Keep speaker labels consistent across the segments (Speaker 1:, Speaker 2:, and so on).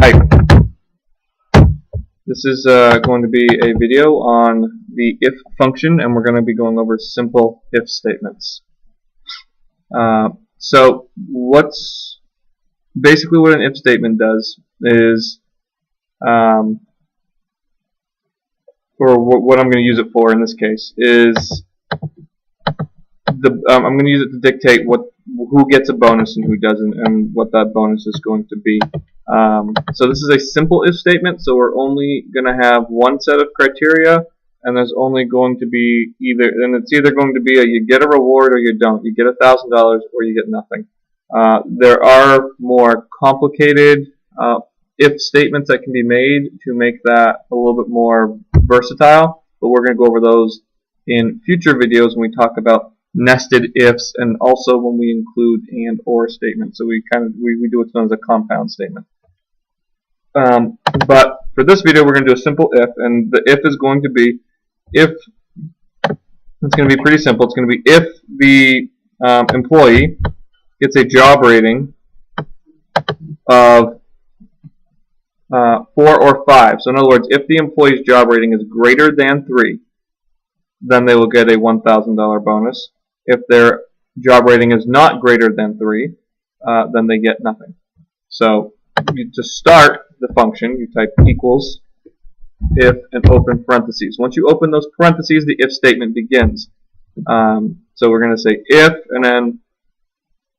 Speaker 1: type. This is going to be a video on the if function, and we're going to be going over simple if statements. So basically what an if statement does is, or what I'm going to use it for in this case is, I'm going to use it to dictate who gets a bonus and who doesn't, and what that bonus is going to be. So this is a simple if statement, so we're only going to have one set of criteria, and there's only going to be it's either going to be you get a reward or you don't. You get $1,000 or you get nothing. There are more complicated if statements that can be made to make that a little bit more versatile, but we're going to go over those in future videos when we talk about nested ifs, and also when we include and or statements. So we do what's known as a compound statement. But for this video, we're going to do a simple if, and the if is going to be it's going to be pretty simple. It's going to be if the employee gets a job rating of 4 or 5. So in other words, if the employee's job rating is greater than 3, then they will get a $1,000 bonus. If their job rating is not greater than 3, then they get nothing. So to start the function, you type equals if and open parentheses. Once you open those parentheses, the if statement begins. So we're going to say if and then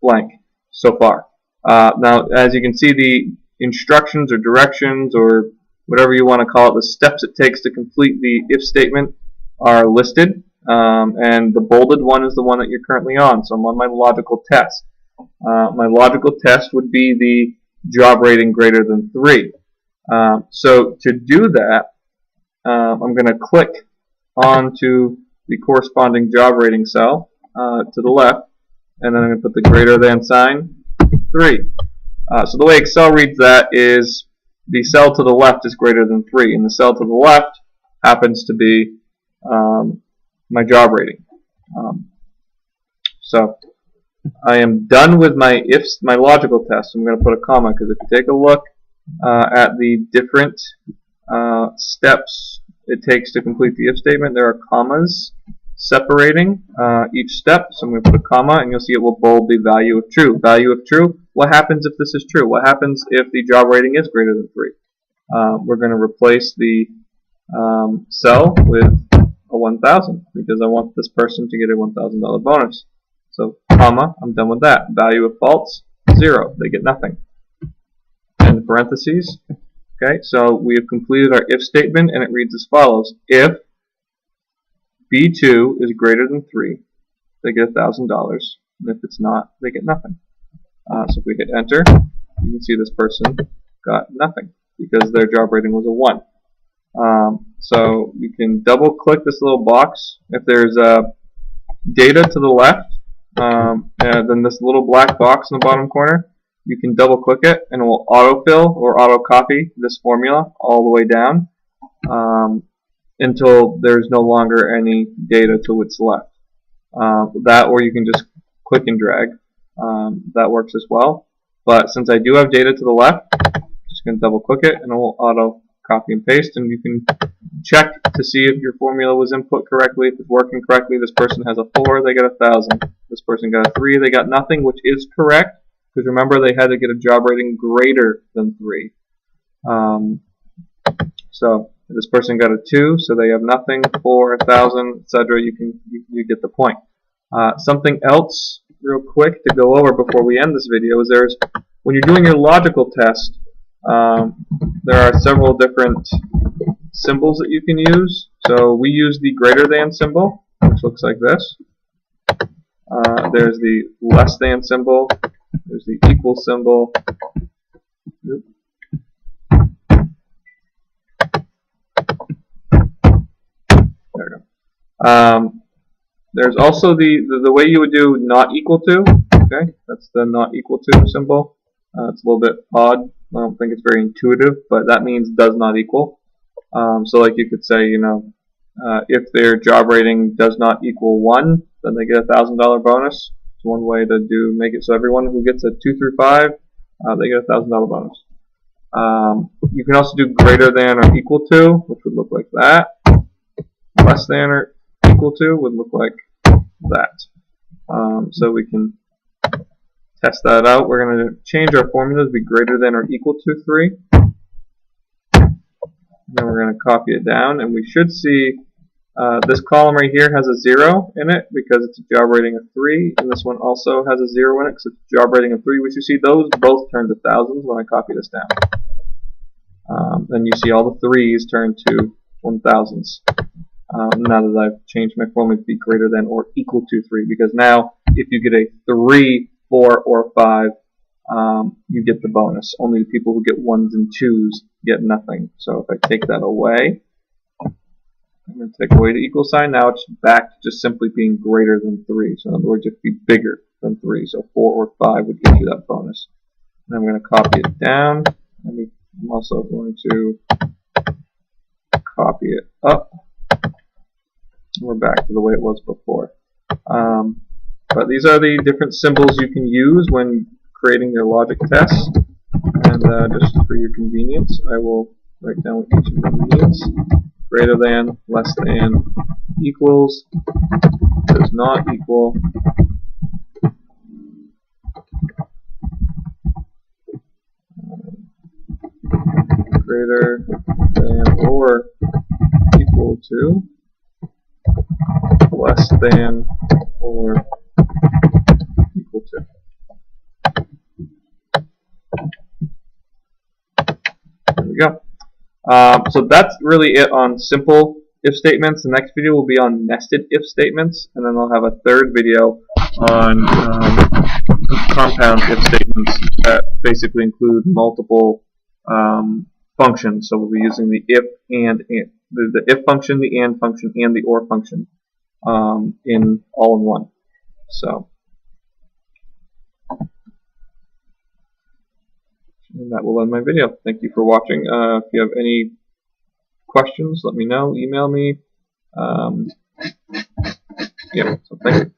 Speaker 1: blank so far. Now, as you can see, the instructions or directions or whatever you want to call it, the steps it takes to complete the if statement are listed. And the bolded one is the one that you're currently on. So I'm on my logical test. My logical test would be the job rating greater than 3. So to do that, I'm going to click onto the corresponding job rating cell to the left, and then I'm going to put the greater than sign 3. So the way Excel reads that is the cell to the left is greater than 3, and the cell to the left happens to be my job rating. So I am done with my logical test. I'm going to put a comma, because if you take a look at the different steps it takes to complete the if statement, there are commas separating each step. So I'm going to put a comma, and you'll see it will bold the value of true. Value of true. What happens if this is true? What happens if the job rating is greater than 3? We're going to replace the cell with a 1,000, because I want this person to get a $1,000 bonus. So comma, I'm done with that. Value of false, 0. They get nothing. And parentheses. Okay, so we have completed our if statement, and it reads as follows: if B2 is greater than 3, they get $1,000, and if it's not, they get nothing. So if we hit enter, you can see this person got nothing because their job rating was a 1. So you can double click this little box. If there's data to the left, and then this little black box in the bottom corner, you can double click it, and it will autofill or auto copy this formula all the way down until there's no longer any data to its left. That, or you can just click and drag. That works as well. But since I do have data to the left, I'm just going to double click it, and it will auto copy and paste, and you can check to see if your formula was input correctly. If it's working correctly, this person has a 4, they get 1,000. This person got a 3, they got nothing, which is correct, because remember they had to get a job rating greater than 3. So this person got a 2, so they have nothing, 4, 1,000, etc. You get the point. Something else real quick to go over before we end this video is when you're doing your logical test, there are several different symbols that you can use. So we use the greater than symbol, which looks like this. There's the less than symbol. There's the equal symbol. There we go. There's also the way you would do not equal to. Okay, that's the not equal to symbol. It's a little bit odd. I don't think it's very intuitive, but that means does not equal. So like you could say, if their job rating does not equal 1, then they get a $1,000 bonus. It's one way to make it so everyone who gets a 2 through 5, they get a $1,000 bonus. You can also do greater than or equal to, which would look like that. Less than or equal to would look like that. So we can test that out. We're going to change our formula to be greater than or equal to 3. Then we're going to copy it down, and we should see this column right here has a 0 in it because it's a job rating of 3, and this one also has a 0 in it because it's a job rating of 3. We should see those both turn to thousands when I copy this down. Then you see all the 3's turn to 1000s. Now that I've changed my formula to be greater than or equal to 3, because now if you get a 3, 4, or 5, you get the bonus. Only the people who get 1s and 2s get nothing. So if I take that away, I'm going to take away the equal sign. Now it's back to just simply being greater than 3. So in other words, it would be bigger than 3. So 4 or 5 would give you that bonus. And I'm going to copy it down. And I'm also going to copy it up. We're back to the way it was before. But these are the different symbols you can use when creating your logic tests. And just for your convenience, I will write down what each of them means. Greater than, less than, equals, does not equal, greater than or equal to, less than or equal to. There we go. So that's really it on simple if statements. The next video will be on nested if statements, and then I'll have a third video on compound if statements that basically include multiple functions. So we'll be using the if and the if function, the and function, and the or function all in one. So. And that will end my video. Thank you for watching. If you have any questions, let me know. Email me. Yeah, so thank you.